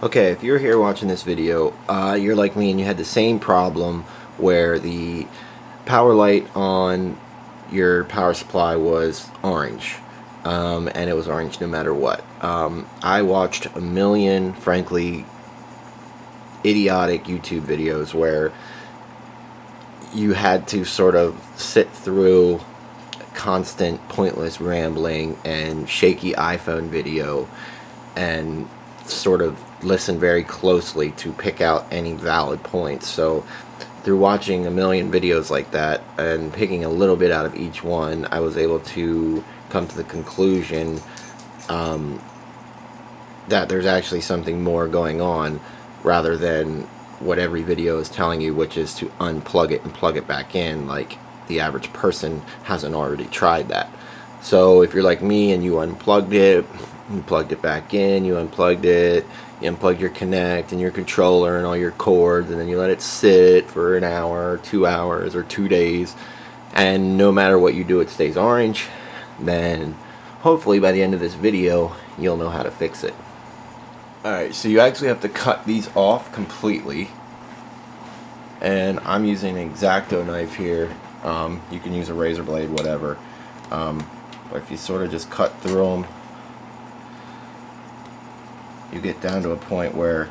Okay, if you're here watching this video, you're like me and you had the same problem where the power light on your power supply was orange, and it was orange no matter what. I watched a million, frankly, idiotic YouTube videos where you had to sort of sit through constant pointless rambling and shaky iPhone video and sort of listen very closely to pick out any valid points. So through watching a million videos like that and picking a little bit out of each one, I was able to come to the conclusion that there's actually something more going on rather than what every video is telling you, which is to unplug it and plug it back in, like the average person hasn't already tried that. So if you're like me and you unplugged it, you plugged it back in, you unplugged it, you unplugged your Kinect and your controller and all your cords, and then you let it sit for an hour, 2 hours, or 2 days, and no matter what you do it stays orange, then hopefully by the end of this video you'll know how to fix it. Alright, so you actually have to cut these off completely, and I'm using an X-Acto knife here. You can use a razor blade, whatever, but if you sort of just cut through them, you get down to a point where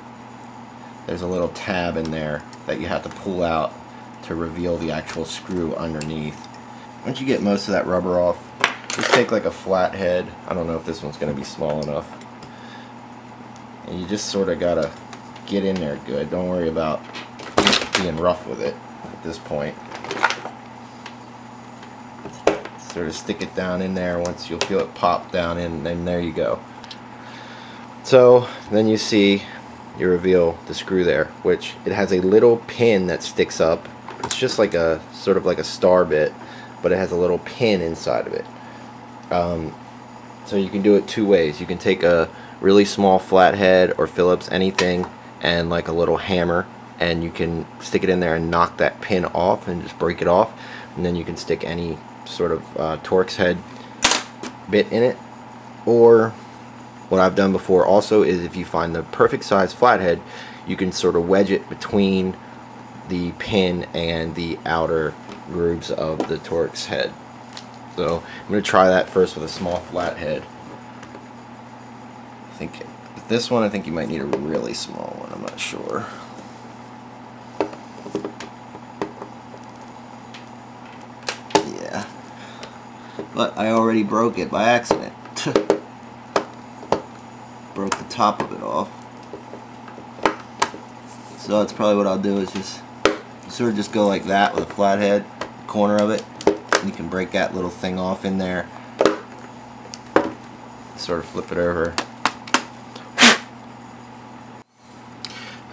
there's a little tab in there that you have to pull out to reveal the actual screw underneath. Once you get most of that rubber off, just take like a flat head. I don't know if this one's going to be small enough. And you just sort of got to get in there good. Don't worry about being rough with it at this point. Sort of stick it down in there. Once you'll feel it pop down in, and there you go. So then you see, you reveal the screw there, which it has a little pin that sticks up. It's just like a sort of like a star bit, but it has a little pin inside of it. So you can do it two ways. You can take a really small flathead or Phillips, anything, and like a little hammer, and you can stick it in there and knock that pin off and just break it off, and then you can stick any sort of Torx head bit in it. Or what I've done before also is, if you find the perfect size flathead, you can sort of wedge it between the pin and the outer grooves of the Torx head. So I'm going to try that first with a small flathead. I think with this one, I think you might need a really small one. I'm not sure. Yeah, but I already broke it by accident. Broke the top of it off. So that's probably what I'll do, is just sort of just go like that with a flathead, corner of it, and you can break that little thing off in there. Sort of flip it over.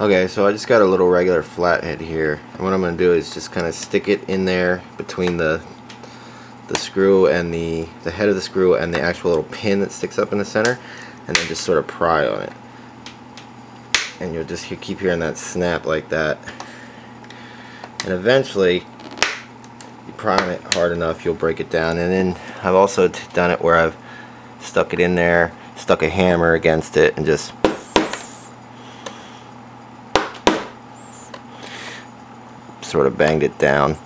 Okay, so I just got a little regular flathead here, and what I'm going to do is just kind of stick it in there between the screw and the head of the screw and the actual little pin that sticks up in the center, and then just sort of pry on it, and you'll just keep hearing that snap like that, and eventually you pry on it hard enough, you'll break it down. And then I've also done it where I've stuck it in there, stuck a hammer against it, and just sort of banged it down.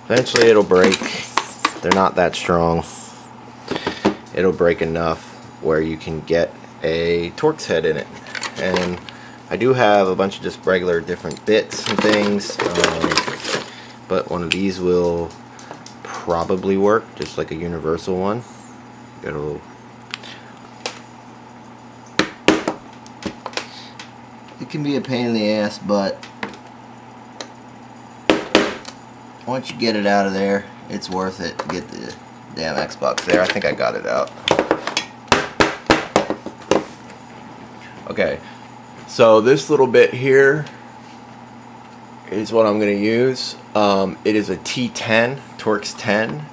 Eventually it'll break. They're not that strong. It'll break enough where you can get a Torx head in it. And I do have a bunch of just regular different bits and things, but one of these will probably work, just like a universal one. It can be a pain in the ass, but once you get it out of there, it's worth it to get the damn Xbox there. I think I got it out. Okay, so this little bit here is what I'm going to use. It is a T10, Torx 10.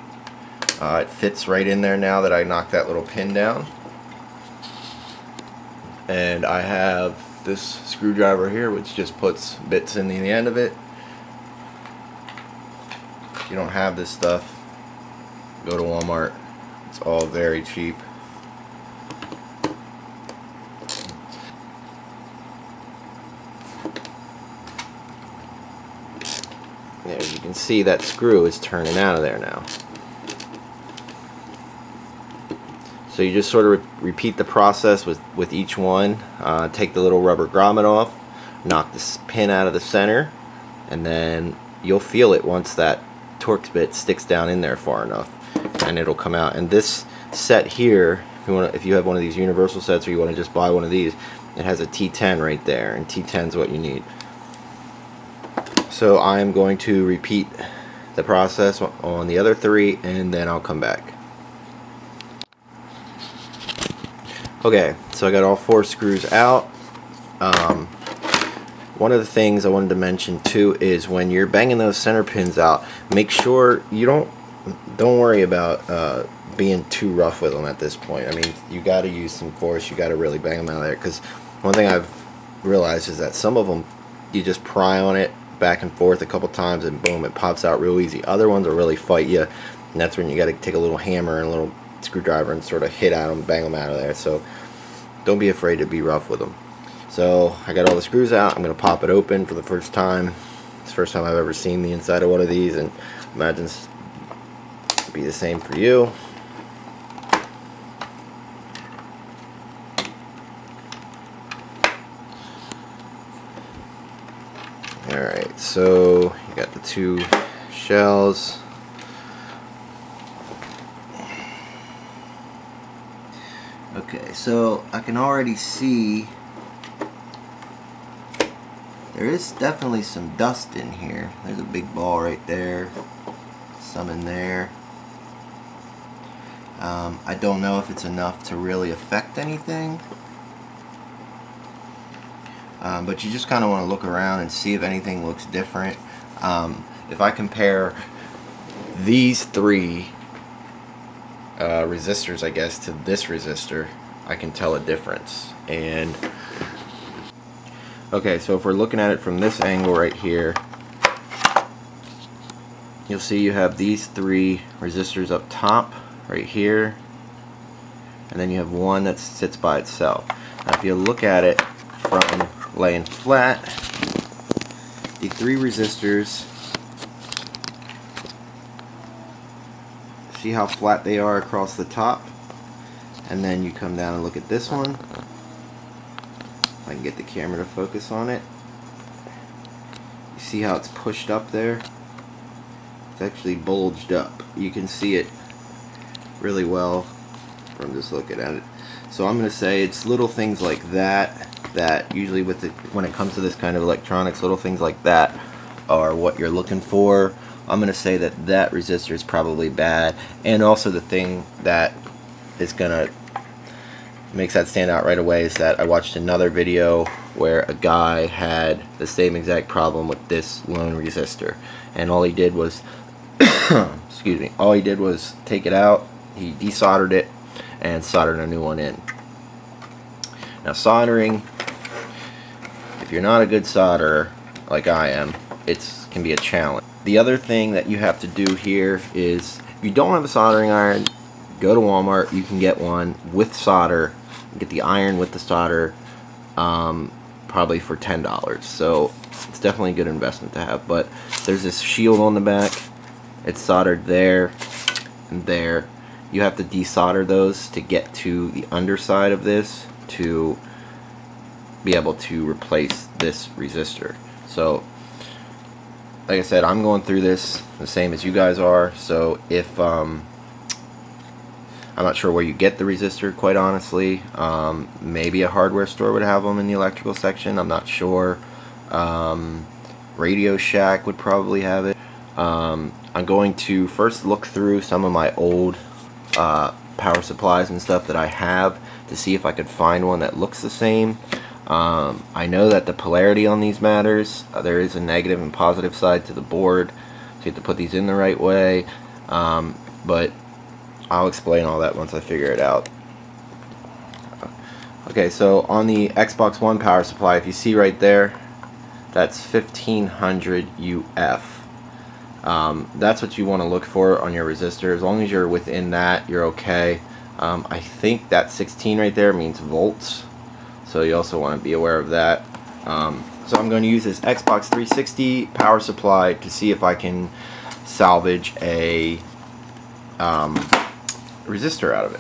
It fits right in there now that I knocked that little pin down. And I have this screwdriver here, which just puts bits in the end of it. If you don't have this stuff, go to Walmart. It's all very cheap. As you can see, that screw is turning out of there now. So you just sort of repeat the process with each one. Take the little rubber grommet off, knock this pin out of the center, and then you'll feel it once that Torx bit sticks down in there far enough, and it'll come out. And this set here, if you have one of these universal sets or you want to just buy one of these, it has a T10 right there, and T10 is what you need. So I'm going to repeat the process on the other three, and then I'll come back. Okay, so I got all 4 screws out. One of the things I wanted to mention too is when you're banging those center pins out, make sure you don't worry about being too rough with them at this point. I mean, you got to use some force. You got to really bang them out of there, because one thing I've realized is that some of them you just pry on it back and forth a couple times and boom, it pops out real easy. Other ones will really fight you, and that's when you got to take a little hammer and a little screwdriver and sort of hit at them, bang them out of there. So don't be afraid to be rough with them. So I got all the screws out. I'm going to pop it open for the first time. It's the first time I've ever seen the inside of one of these, and imagine it's be the same for you. Alright, so you got the 2 shells. Okay, so I can already see there is definitely some dust in here. There's a big ball right there, some in there. I don't know if it's enough to really affect anything, but you just kind of want to look around and see if anything looks different. If I compare these 3 resistors, I guess, to this resistor, I can tell a difference. And okay, so if we're looking at it from this angle right here, you'll see you have these 3 resistors up top right here, and then you have one that sits by itself. Now if you look at it from laying flat, the 3 resistors, see how flat they are across the top, and then you come down and look at this one. If I can get the camera to focus on it, you see how it's pushed up there? It's actually bulged up. You can see it really well from just looking at it. So I'm going to say it's little things like that that usually with it, when it comes to this kind of electronics, little things like that are what you're looking for. I'm going to say that that resistor is probably bad, and also the thing that is going to makes that stand out right away is that I watched another video where a guy had the same exact problem with this lone resistor, and all he did was excuse me, all he did was take it out, he desoldered it and soldered a new one in. Now soldering, if you're not a good solderer like I am, it can be a challenge. The other thing that you have to do here is, if you don't have a soldering iron, go to Walmart. You can get one with solder. Get the iron with the solder, probably for $10. So it's definitely a good investment to have. But there's this shield on the back. It's soldered there and there. You have to desolder those to get to the underside of this to be able to replace this resistor. So like I said, I'm going through this the same as you guys are. So if I'm not sure where you get the resistor, quite honestly. Maybe a hardware store would have them in the electrical section. I'm not sure. Radio Shack would probably have it. I'm going to first look through some of my old power supplies and stuff that I have to see if I could find one that looks the same. I know that the polarity on these matters. There is a negative and positive side to the board, so you have to put these in the right way. But I'll explain all that once I figure it out. Okay, so on the Xbox One power supply, if you see right there, that's 1500 UF. That's what you want to look for on your resistor. As long as you're within that, you're okay. I think that 16 right there means volts, so you also want to be aware of that. So I'm going to use this Xbox 360 power supply to see if I can salvage a resistor out of it.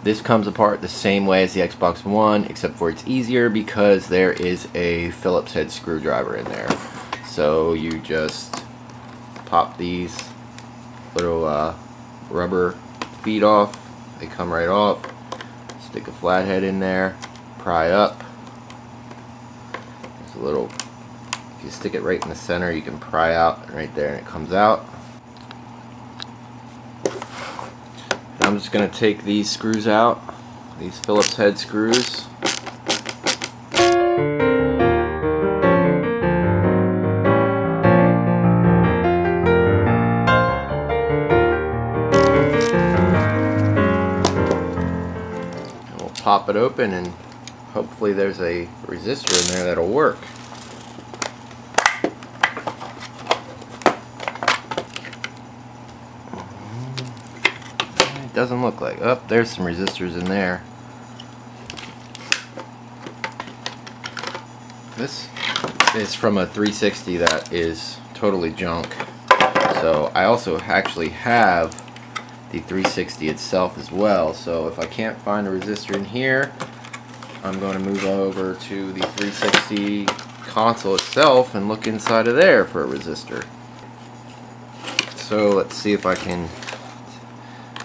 This comes apart the same way as the Xbox One, except for it's easier because there is a Phillips head screwdriver in there. So you just pop these little rubber feet off. They come right off. Stick a flathead in there, pry up. There's a little, if you stick it right in the center, you can pry out right there and it comes out. And I'm just going to take these screws out, these Phillips head screws. Pop it open and hopefully there's a resistor in there that'll work. It doesn't look like. Oh, there's some resistors in there. This is from a 360 that is totally junk. So I also actually have the 360 itself as well, so if I can't find a resistor in here, I'm going to move over to the 360 console itself and look inside of there for a resistor. So let's see if I can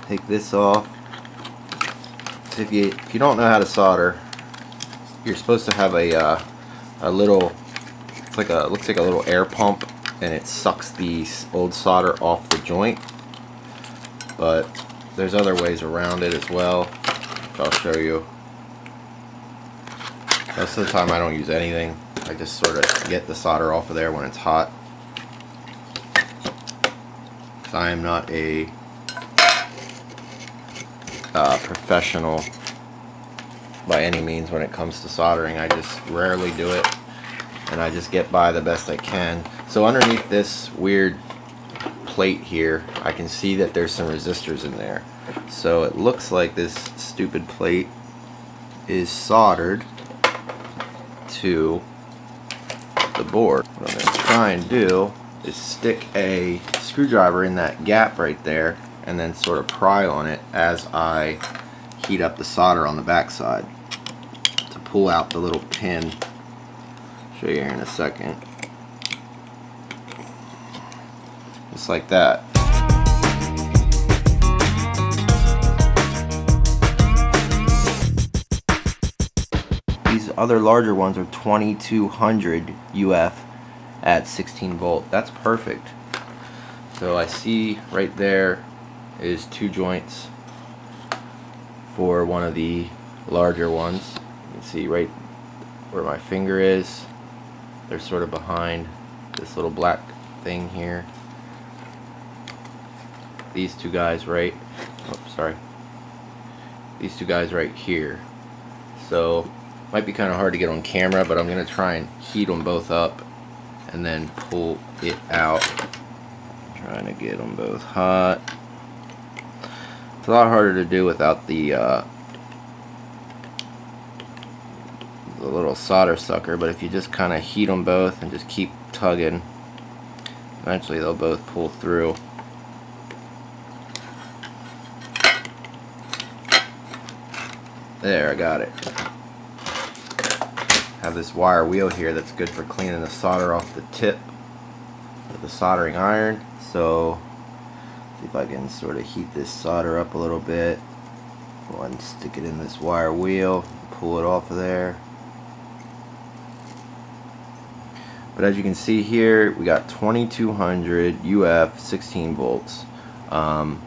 take this off. So if you don't know how to solder, you're supposed to have a little, it's like a, looks like a little air pump, and it sucks the old solder off the joint. But there's other ways around it as well, which I'll show you. Most of the time I don't use anything. I just sort of get the solder off of there when it's hot. So I am not a professional by any means when it comes to soldering. I just rarely do it, and I just get by the best I can. So underneath this weird plate here, I can see that there's some resistors in there. So it looks like this stupid plate is soldered to the board. What I'm going to try and do is stick a screwdriver in that gap right there and then sort of pry on it as I heat up the solder on the back side to pull out the little pin. I'll show you here in a second. Just like that. These other larger ones are 2200 UF at 16 volt. That's perfect. So I see right there is 2 joints for one of the larger ones. You can see right where my finger is. They're sort of behind this little black thing here. These two guys right, these two guys right here. So might be kind of hard to get on camera, but I'm gonna try and heat them both up and then pull it out. Trying to get them both hot. It's a lot harder to do without the little solder sucker, but if you just kind of heat them both and just keep tugging, eventually they'll both pull through. There, I got it. Have this wire wheel here that's good for cleaning the solder off the tip of the soldering iron. So, see if I can sort of heat this solder up a little bit. Go ahead and stick it in this wire wheel, pull it off of there. But as you can see here, we got 2200 UF 16 volts. Alright,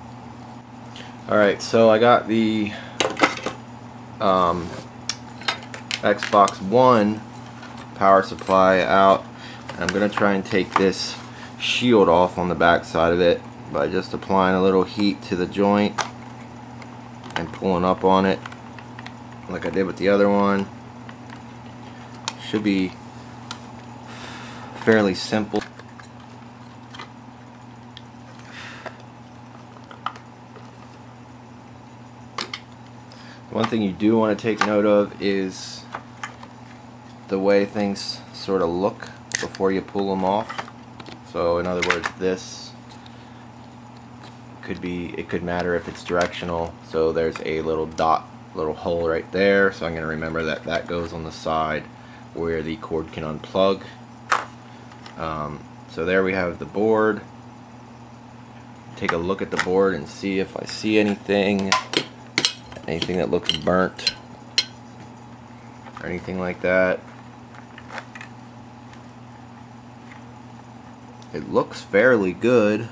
so I got the Xbox One power supply out, and I'm going to try and take this shield off on the back side of it by just applying a little heat to the joint and pulling up on it like I did with the other one. Should be fairly simple. One thing you do want to take note of is the way things sort of look before you pull them off. So in other words, this could be, it could matter if it's directional. So there's a little dot, little hole right there, so I'm going to remember that that goes on the side where the cord can unplug. So there we have the board. Take a look at the board and see if I see anything that looks burnt or anything like that. It looks fairly good.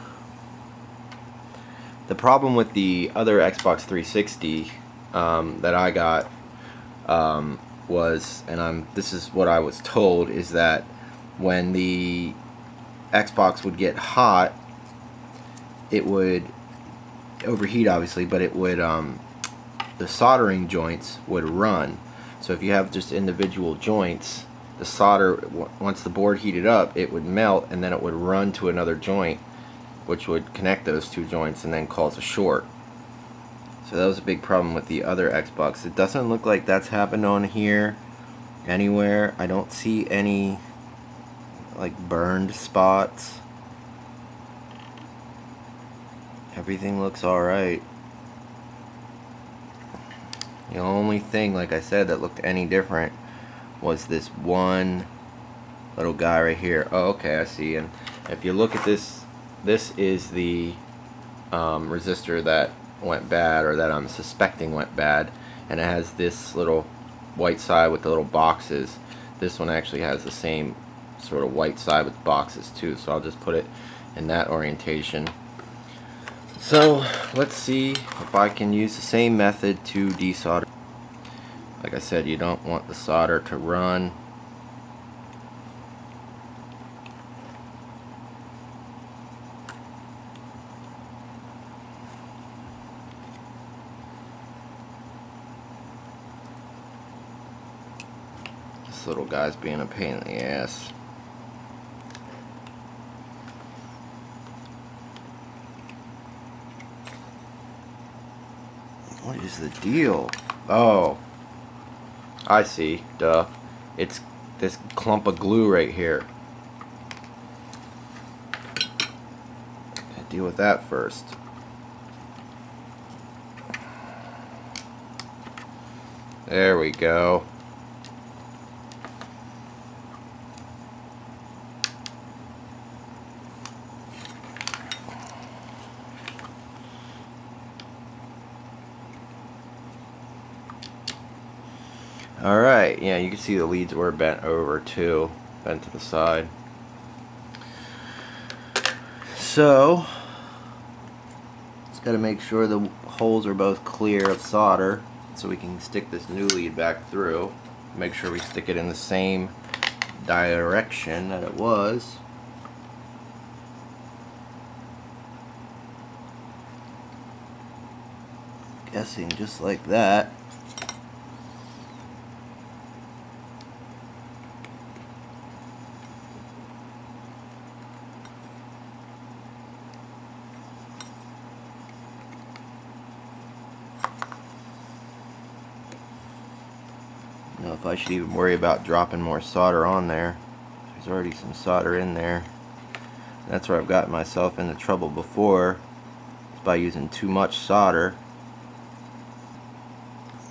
The problem with the other Xbox 360 that I got was, and this is what I was told, is that when the Xbox would get hot, it would overheat obviously, but it would the soldering joints would run. So if you have just individual joints, the solder, once the board heated up, it would melt and then it would run to another joint, which would connect those two joints and then cause a short. So that was a big problem with the other Xbox. It doesn't look like that's happened on here anywhere. I don't see any like burned spots. Everything looks alright. The only thing, like I said, that looked any different was this one little guy right here. Oh, okay, I see. And if you look at this, this is the resistor that went bad, or that I'm suspecting went bad, and it has this little white side with the little boxes. This one actually has the same sort of white side with boxes too, so I'll just put it in that orientation. So let's see if I can use the same method to desolder. Like I said, you don't want the solder to run. This little guy's being a pain in the ass. What is the deal? Oh, I see. Duh. It's this clump of glue right here. Gotta deal with that first. There we go. Alright, yeah, you can see the leads were bent over too, bent to the side. So, just got to make sure the holes are both clear of solder so we can stick this new lead back through. Make sure we stick it in the same direction that it was. Guessing just like that. I don't know if I should even worry about dropping more solder on there. There's already some solder in there. That's where I've gotten myself into trouble before, is by using too much solder.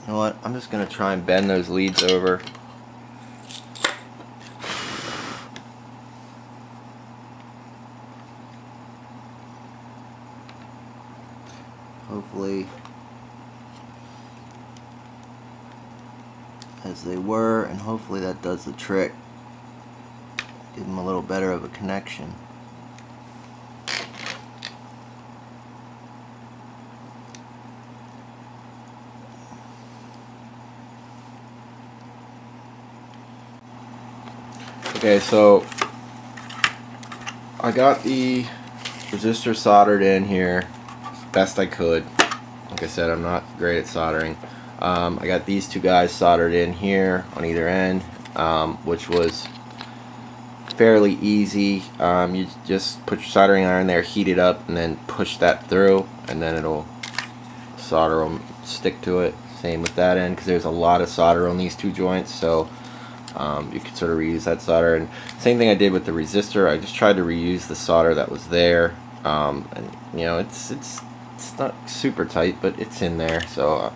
You know what? I'm just going to try and bend those leads over. Hopefully, as they were, and hopefully that does the trick. Give them a little better of a connection. Okay, so I got the resistor soldered in here as best I could. Like I said, I'm not great at soldering. I got these two guys soldered in here on either end, which was fairly easy. You just put your soldering iron there, heat it up, and then push that through, and then it'll solder them, stick to it. Same with that end, because there's a lot of solder on these two joints, so You could sort of reuse that solder. And same thing I did with the resistor. I just tried to reuse the solder that was there. And you know, it's not super tight, but it's in there. So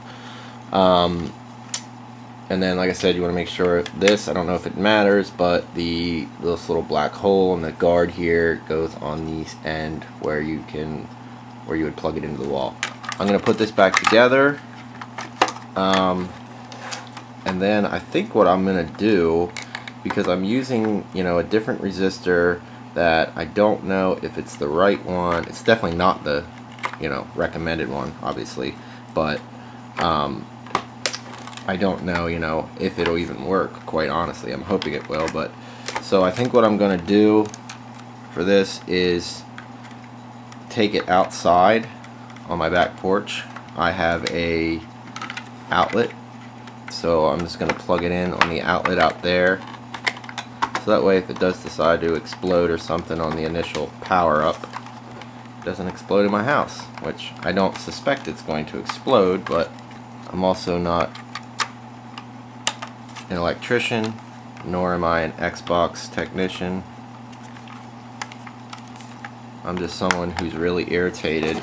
and then, like I said, you want to make sure this, I don't know if it matters, but this little black hole in the guard here goes on the end where you would plug it into the wall. I'm going to put this back together, and then I think what I'm going to do, because I'm using, you know, a different resistor that I don't know if it's the right one. It's definitely not the, you know, recommended one, obviously, but I don't know, you know, if it'll even work, quite honestly. I'm hoping it will, but so I think what I'm going to do for this is take it outside on my back porch. I have a outlet, so I'm just going to plug it in on the outlet out there, so that way if it does decide to explode or something on the initial power up, it doesn't explode in my house, which I don't suspect it's going to explode, but I'm also not an electrician, nor am I an Xbox technician. I'm just someone who's really irritated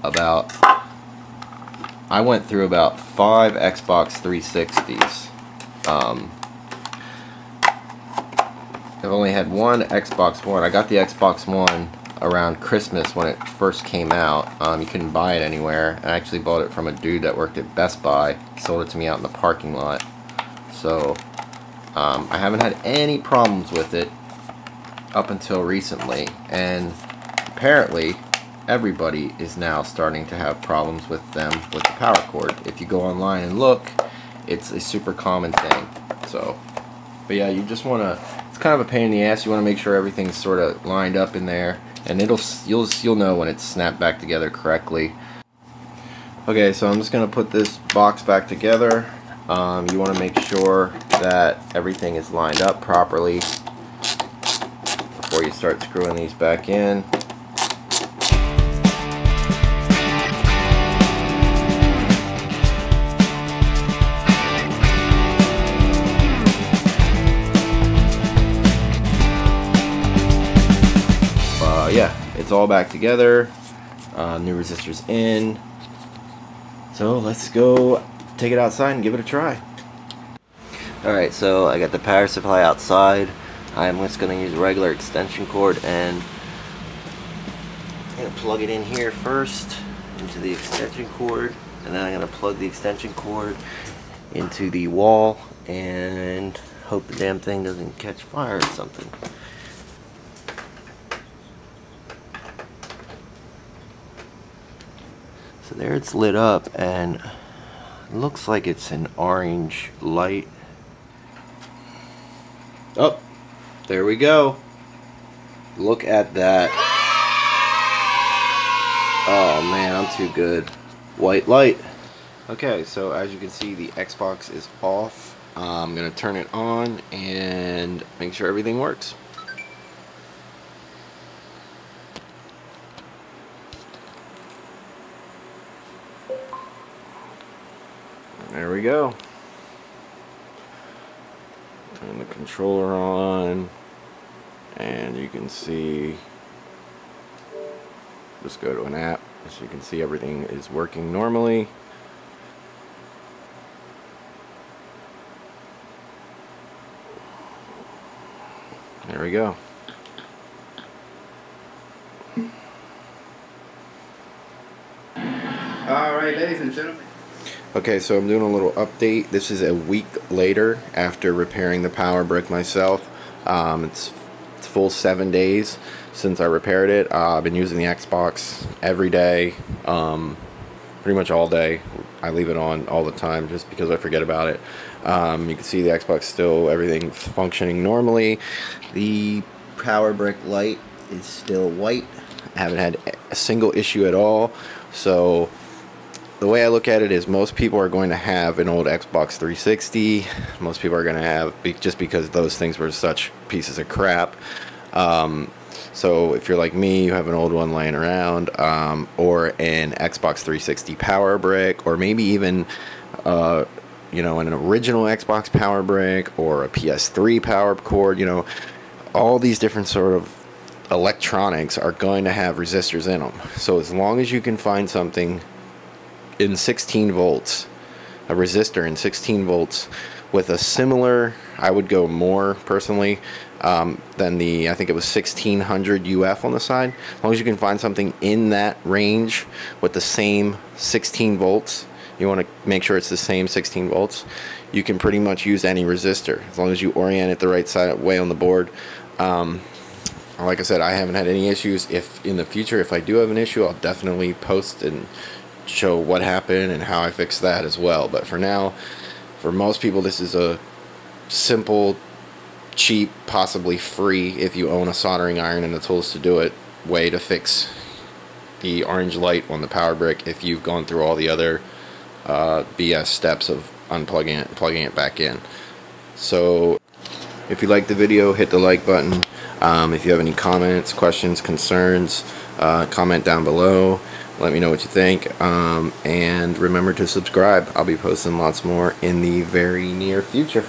about, I went through about 5 Xbox 360s. I've only had one Xbox One. I got the Xbox One around Christmas when it first came out. You couldn't buy it anywhere. I actually bought it from a dude that worked at Best Buy. He sold it to me out in the parking lot. So I haven't had any problems with it up until recently, and apparently everybody is now starting to have problems with them with the power cord. If you go online and look, it's a super common thing. So, but yeah, you just want to, it's kind of a pain in the ass. You want to make sure everything's sort of lined up in there, and you'll know when it's snapped back together correctly. Okay, so I'm just going to put this box back together. You want to make sure that everything is lined up properly before you start screwing these back in. Yeah, it's all back together. New resistors in. So let's go take it outside and give it a try. Alright, so I got the power supply outside. I'm just going to use a regular extension cord, and I'm going to plug it in here first into the extension cord, and then I'm going to plug the extension cord into the wall and hope the damn thing doesn't catch fire or something. So there it's lit up, and it looks like it's an orange light. Oh, there we go. Look at that. Oh man, I'm too good. White light. Okay, so as you can see, the Xbox is off. I'm gonna turn it on and make sure everything works. There we go. Turn the controller on, and you can see, just go to an app, so you can see everything is working normally. There we go. Alright, ladies and gentlemen. Okay, so I'm doing a little update. This is a week later after repairing the power brick myself. It's full 7 days since I repaired it. I've been using the Xbox every day, pretty much all day. I leave it on all the time just because I forget about it. You can see the Xbox still, everything's functioning normally. The power brick light is still white. I haven't had a single issue at all. So the way I look at it is most people are going to have an old Xbox 360. Most people are going to have, just because those things were such pieces of crap. So if you're like me, you have an old one laying around, or an Xbox 360 power brick, or maybe even you know, an original Xbox power brick or a PS3 power cord, you know, all these different sort of electronics are going to have resistors in them. So as long as you can find something in 16 volts, a resistor in 16 volts with a similar, I would go more personally than the, I think it was 1600 UF on the side. As long as you can find something in that range with the same 16 volts, you want to make sure it's the same 16 volts, you can pretty much use any resistor as long as you orient it the right side way on the board. Like I said, I haven't had any issues. If in the future, if I do have an issue, I'll definitely post and show what happened and how I fixed that as well. But for now, for most people, this is a simple, cheap, possibly free, if you own a soldering iron and the tools to do it, way to fix the orange light on the power brick if you've gone through all the other BS steps of unplugging it and plugging it back in. So if you like the video, hit the like button. If you have any comments, questions, concerns, comment down below. Let me know what you think. And remember to subscribe. I'll be posting lots more in the very near future.